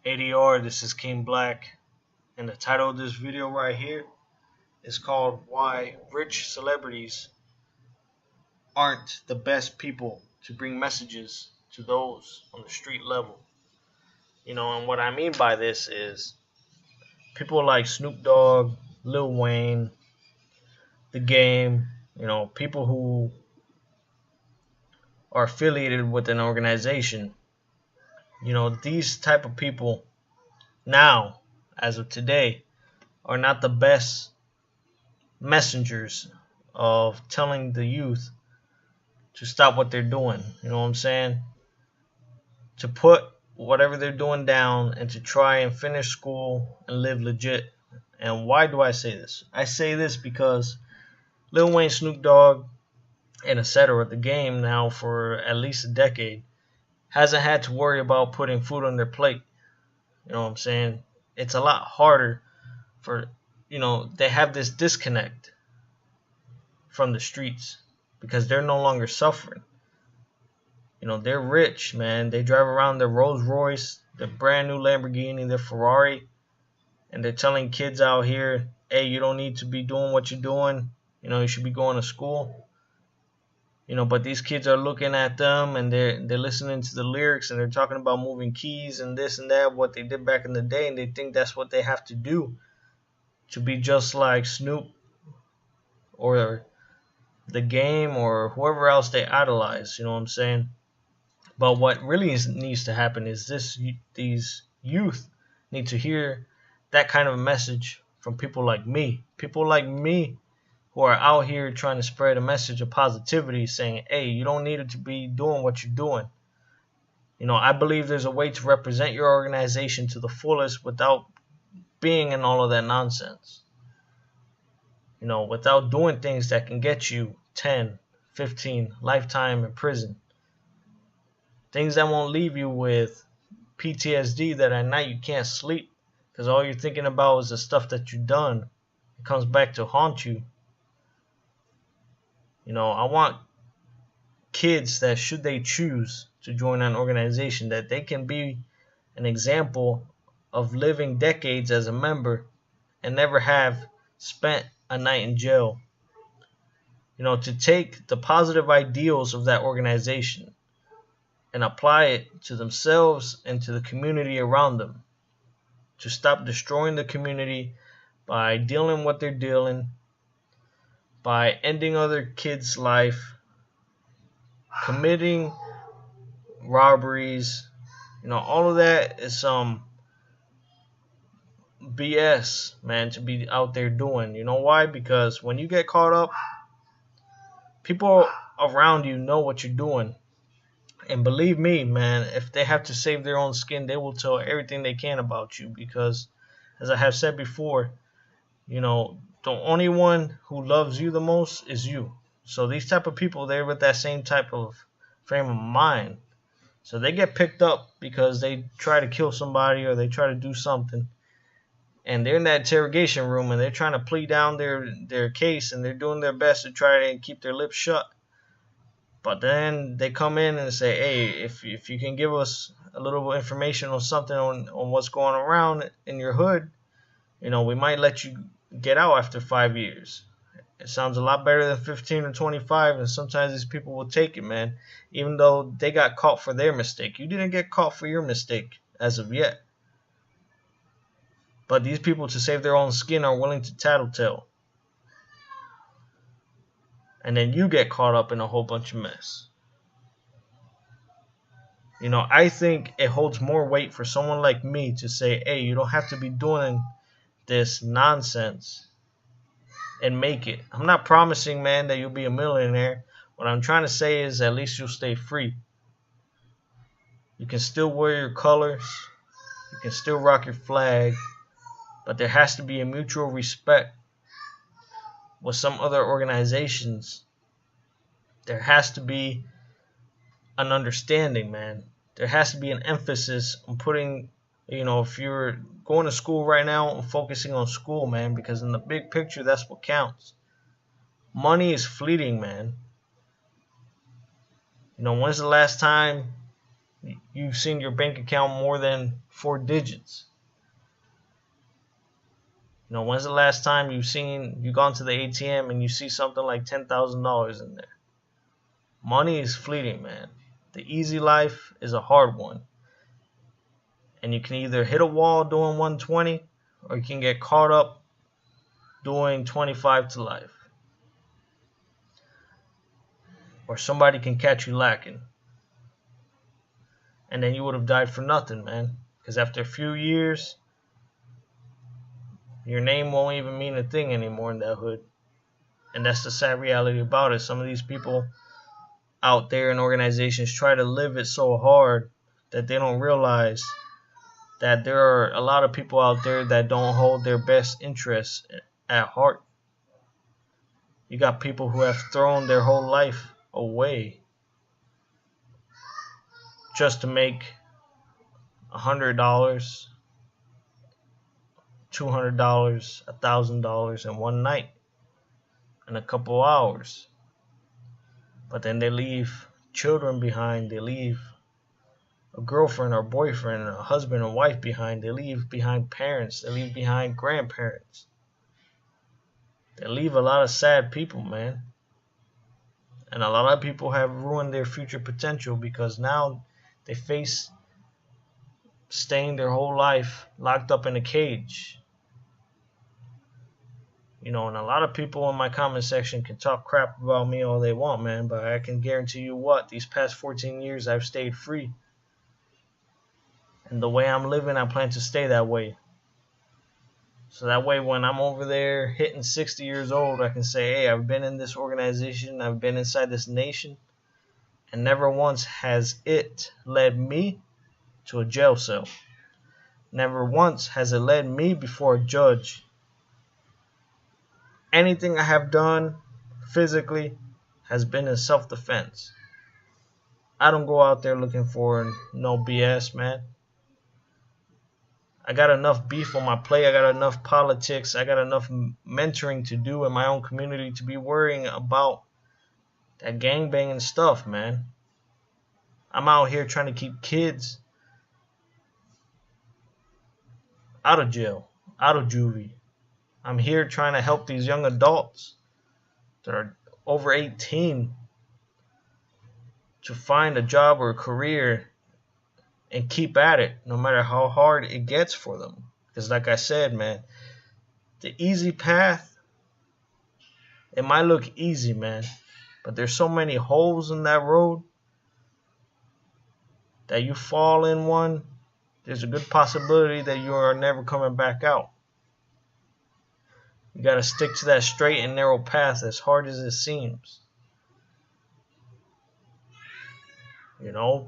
ADR, this is King Black, and the title of this video right here is called Why Rich Celebrities Aren't the Best People to Bring Messages to Those on the Street Level. And what I mean by this is people like Snoop Dogg, Lil Wayne, The Game, people who are affiliated with an organization. These type of people now, as of today, are not the best messengers of telling the youth to stop what they're doing. You know what I'm saying? To put whatever they're doing down and to try and finish school and live legit. And why do I say this? I say this because Lil Wayne, Snoop Dogg, and etc. The Game now for at least a decade hasn't had to worry about putting food on their plate. You know what I'm saying? It's a lot harder for, they have this disconnect from the streets because they're no longer suffering. They're rich, man. They drive around their Rolls Royce, their brand new Lamborghini, their Ferrari, and they're telling kids out here, hey, you don't need to be doing what you're doing. You should be going to school. But these kids are looking at them and they're listening to the lyrics and they're talking about moving keys and this and that, what they did back in the day, and they think that's what they have to do to be just like Snoop or The Game or whoever else they idolize. You know what I'm saying? But what really needs to happen is these youth need to hear that kind of a message from people like me. People like me who are out here trying to spread a message of positivity, saying, hey, you don't need to be doing what you're doing. I believe there's a way to represent your organization to the fullest without being in all of that nonsense. Without doing things that can get you 10, 15, lifetime in prison. Things that won't leave you with PTSD that at night you can't sleep because all you're thinking about is the stuff that you've done. It comes back to haunt you. I want kids that, should they choose to join an organization, that they can be an example of living decades as a member and never have spent a night in jail. To take the positive ideals of that organization and apply it to themselves and to the community around them. To stop destroying the community by dealing what they're dealing, by ending other kids' life, committing robberies. All of that is some BS, man, to be out there doing. You know why? Because when you get caught up, people around you know what you're doing. And believe me, man, if they have to save their own skin, they will tell everything they can about you. Because, as I have said before, the only one who loves you the most is you. So these type of people, they're with that same type of frame of mind. So they get picked up because they try to kill somebody or they try to do something. And they're in that interrogation room and they're trying to plead down their case and they're doing their best to try and keep their lips shut. But then they come in and say, hey, if you can give us a little information on something on what's going around in your hood, we might let you get out after 5 years. It sounds a lot better than 15 or 25, and sometimes these people will take it, man, even though they got caught for their mistake. You didn't get caught for your mistake as of yet. But these people, to save their own skin, are willing to tattletale. And then you get caught up in a whole bunch of mess. I think it holds more weight for someone like me to say, hey, you don't have to be doing this nonsense and make it. I'm not promising, man, that you'll be a millionaire. What I'm trying to say is at least you'll stay free. You can still wear your colors. You can still rock your flag. But there has to be a mutual respect with some other organizations. There has to be an understanding, man. There has to be an emphasis on putting, if you're going to school right now, and focusing on school, man, because in the big picture, that's what counts. Money is fleeting, man. When's the last time, You've seen your bank account more than 4 digits. When's the last time you gone to the ATM and you see something like $10,000 in there? Money is fleeting, man. The easy life is a hard one. And you can either hit a wall doing 120, or you can get caught up doing 25 to life. Or somebody can catch you lacking. And then you would have died for nothing, man. Because after a few years, your name won't even mean a thing anymore in that hood. And that's the sad reality about it. Some of these people out there in organizations try to live it so hard that they don't realize that there are a lot of people out there that don't hold their best interests at heart. You got people who have thrown their whole life away just to make $100, $200, $1,000 in one night, in a couple hours. But then they leave children behind. They leave a girlfriend or boyfriend, a husband and wife behind. They leave behind parents. They leave behind grandparents. They leave a lot of sad people, man. And a lot of people have ruined their future potential because now they face staying their whole life locked up in a cage. And a lot of people in my comment section can talk crap about me all they want, man, but I can guarantee you what, these past 14 years I've stayed free. And the way I'm living, I plan to stay that way. So that way when I'm over there hitting 60 years old, I can say, hey, I've been in this organization, I've been inside this nation, and never once has it led me to a jail cell. Never once has it led me before a judge. Anything I have done physically has been in self-defense. I don't go out there looking for no BS, man. I got enough beef on my plate. I got enough politics. I got enough mentoring to do in my own community to be worrying about that gangbanging stuff, man. I'm out here trying to keep kids out of jail, out of juvie. I'm here trying to help these young adults that are over 18 to find a job or a career and keep at it no matter how hard it gets for them. Because like I said, man, the easy path, it might look easy, man, but there's so many holes in that road that you fall in one, there's a good possibility that you are never coming back out. You got to stick to that straight and narrow path as hard as it seems.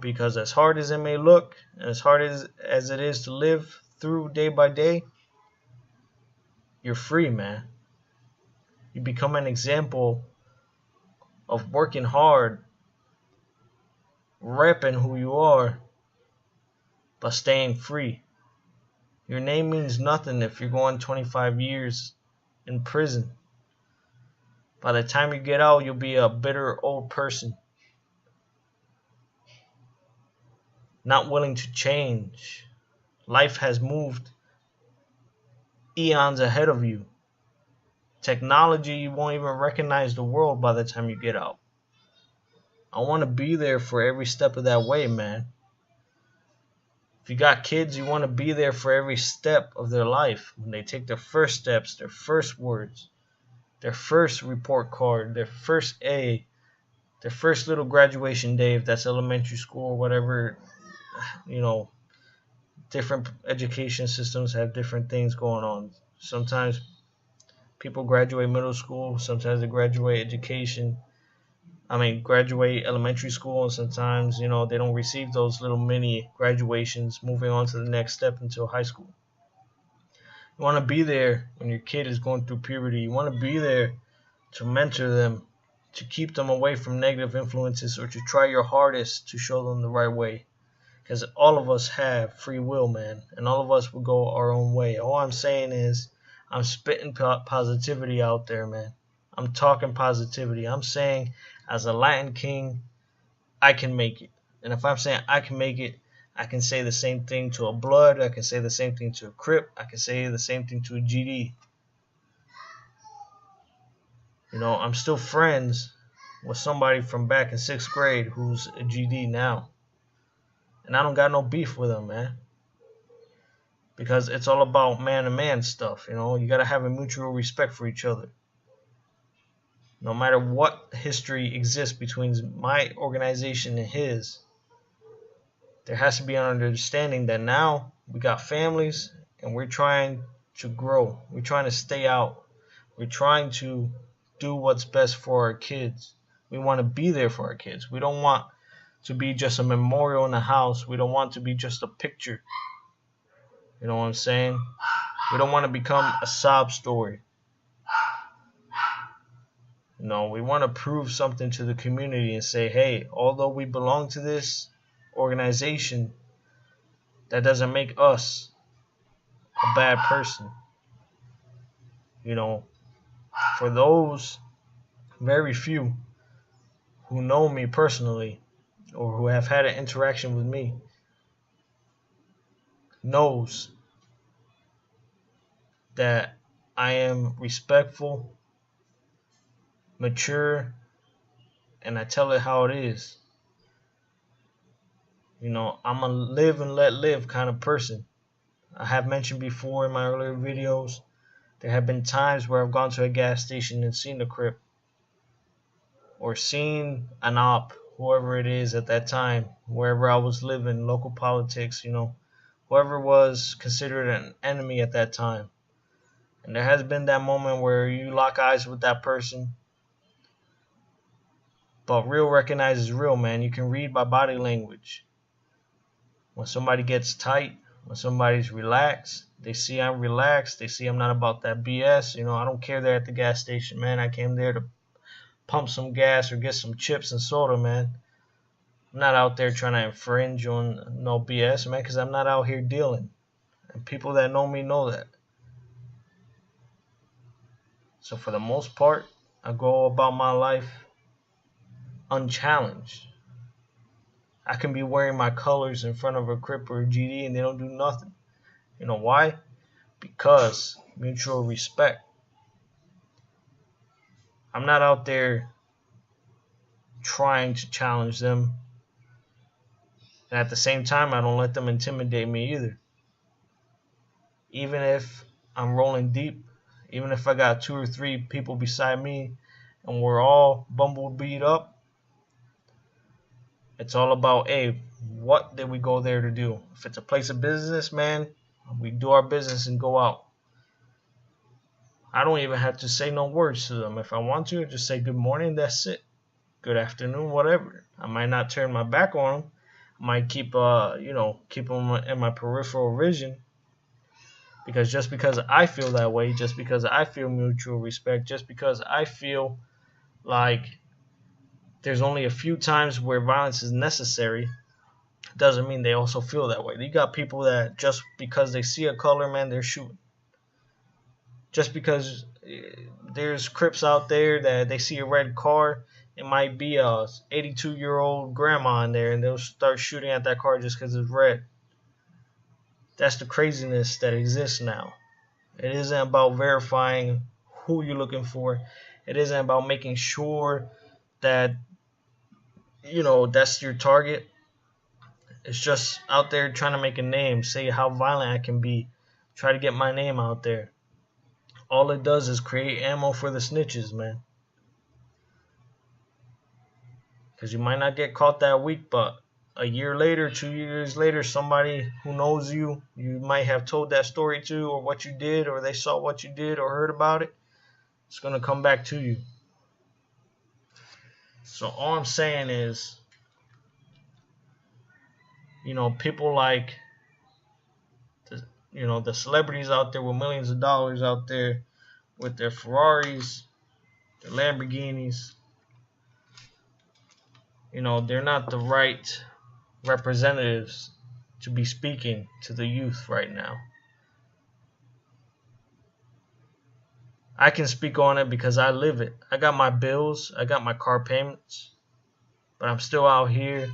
Because as hard as it may look, and as hard as it is to live through day by day, you're free, man. You become an example of working hard, repping who you are, but staying free. Your name means nothing if you're going 25 years in prison. By the time you get out, you'll be a bitter old person, not willing to change. Life has moved eons ahead of you. Technology, you won't even recognize the world by the time you get out. I want to be there for every step of that way, man. If you got kids, you want to be there for every step of their life. When they take their first steps, their first words, their first report card, their first A, their first little graduation day, if that's elementary school or whatever. Different education systems have different things going on. Sometimes people graduate middle school, sometimes they graduate graduate elementary school, and sometimes, they don't receive those little mini graduations moving on to the next step until high school. You want to be there when your kid is going through puberty. You want to be there to mentor them, to keep them away from negative influences, or to try your hardest to show them the right way. Because all of us have free will, man, and all of us will go our own way. All I'm saying is I'm spitting positivity out there, man. I'm talking positivity. I'm saying as a Latin king, I can make it. And if I'm saying I can make it, I can say the same thing to a Blood. I can say the same thing to a Crip. I can say the same thing to a GD. You know, I'm still friends with somebody from back in 6th grade who's a GD now. And I don't got no beef with him, man. Because it's all about man-to-man stuff, you know. You got to have a mutual respect for each other. No matter what history exists between my organization and his, there has to be an understanding that now we got families and we're trying to grow. We're trying to stay out. We're trying to do what's best for our kids. We want to be there for our kids. We don't want to be just a memorial in the house. We don't want to be just a picture. You know what I'm saying? We don't want to become a sob story. No, we want to prove something to the community and say, hey, although we belong to this organization, that doesn't make us a bad person. You know, for those very few who know me personally or who have had an interaction with me, knows that I am respectful, mature, and I tell it how it is. You know, I'm a live and let live kind of person. I have mentioned before in my earlier videos, there have been times where I've gone to a gas station and seen a Crip or seen an op, whoever it is at that time, wherever I was living, local politics, you know, whoever was considered an enemy at that time. And there has been that moment where you lock eyes with that person. But real recognizes real, man. You can read by body language. When somebody gets tight, when somebody's relaxed, they see I'm relaxed, they see I'm not about that BS. You know, I don't care there at the gas station, man. I came there to pump some gas or get some chips and soda, man. I'm not out there trying to infringe on no BS, man, because I'm not out here dealing. And people that know me know that. So for the most part, I go about my life unchallenged. I can be wearing my colors in front of a Crip or a GD and they don't do nothing. You know why? Because mutual respect. I'm not out there trying to challenge them. And at the same time, I don't let them intimidate me either. Even if I'm rolling deep, even if I got 2 or 3 people beside me and we're all bumblebeat up, it's all about, hey, what did we go there to do? If it's a place of business, man, we do our business and go out. I don't even have to say no words to them. If I want to, just say good morning, that's it. Good afternoon, whatever. I might not turn my back on them. I might keep them in my peripheral vision. Because just because I feel that way, just because I feel mutual respect, just because I feel like there's only a few times where violence is necessary, doesn't mean they also feel that way. You got people that just because they see a color, man, they're shooting. Just because there's Crips out there that they see a red car, it might be a 82-year-old grandma in there, and they'll start shooting at that car just because it's red. That's the craziness that exists now. It isn't about verifying who you're looking for. It isn't about making sure that, you know, that's your target. It's just out there trying to make a name, say how violent I can be, try to get my name out there. All it does is create ammo for the snitches, man. Because you might not get caught that week, but a year later, 2 years later, somebody who knows you, you might have told that story to, or what you did, or they saw what you did or heard about it, it's going to come back to you. So all I'm saying is, you know, people like, the celebrities out there with millions of dollars out there with their Ferraris, their Lamborghinis, you know, they're not the right representatives to be speaking to the youth right now. I can speak on it because I live it. I got my bills, I got my car payments, but I'm still out here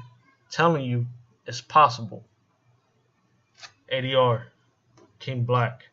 telling you it's possible. ADR, King Black.